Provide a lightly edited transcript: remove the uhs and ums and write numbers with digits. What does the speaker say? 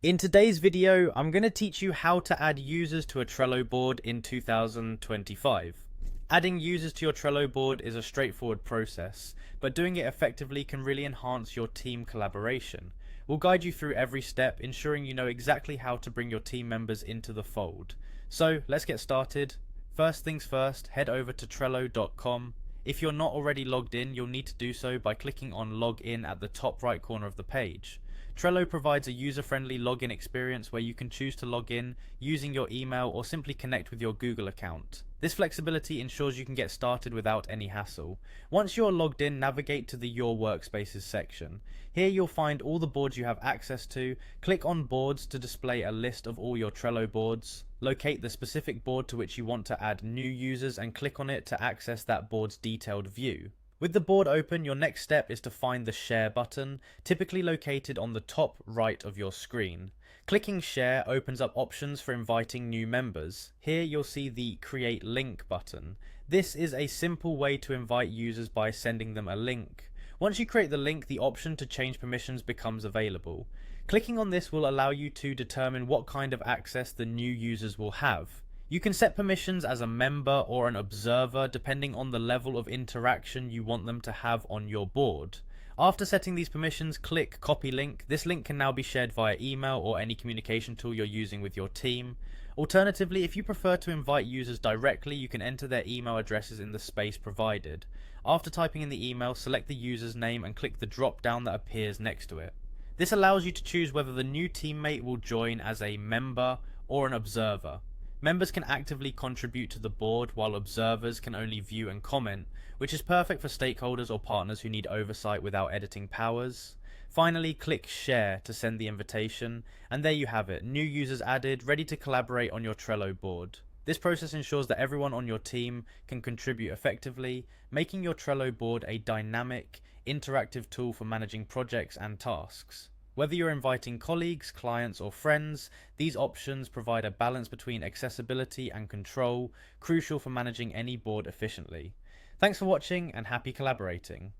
In today's video, I'm going to teach you how to add users to a Trello board in 2025. Adding users to your Trello board is a straightforward process, but doing it effectively can really enhance your team collaboration. We'll guide you through every step, ensuring you know exactly how to bring your team members into the fold. So let's get started. First things first, head over to Trello.com. If you're not already logged in, you'll need to do so by clicking on Log In at the top right corner of the page. Trello provides a user-friendly login experience where you can choose to log in using your email or simply connect with your Google account. This flexibility ensures you can get started without any hassle. Once you're logged in, navigate to the Your Workspaces section. Here you'll find all the boards you have access to. Click on Boards to display a list of all your Trello boards. Locate the specific board to which you want to add new users and click on it to access that board's detailed view. With the board open, your next step is to find the Share button, typically located on the top right of your screen. Clicking Share opens up options for inviting new members. Here you'll see the Create Link button. This is a simple way to invite users by sending them a link. Once you create the link, the option to change permissions becomes available. Clicking on this will allow you to determine what kind of access the new users will have. You can set permissions as a member or an observer depending on the level of interaction you want them to have on your board. After setting these permissions, click Copy Link. This link can now be shared via email or any communication tool you're using with your team. Alternatively, if you prefer to invite users directly, you can enter their email addresses in the space provided. After typing in the email, select the user's name and click the drop down that appears next to it. This allows you to choose whether the new teammate will join as a member or an observer. Members can actively contribute to the board, while observers can only view and comment, which is perfect for stakeholders or partners who need oversight without editing powers. Finally, click Share to send the invitation, and there you have it, new users added, ready to collaborate on your Trello board. This process ensures that everyone on your team can contribute effectively, making your Trello board a dynamic, interactive tool for managing projects and tasks. Whether you're inviting colleagues, clients, or friends, these options provide a balance between accessibility and control, crucial for managing any board efficiently. Thanks for watching and happy collaborating.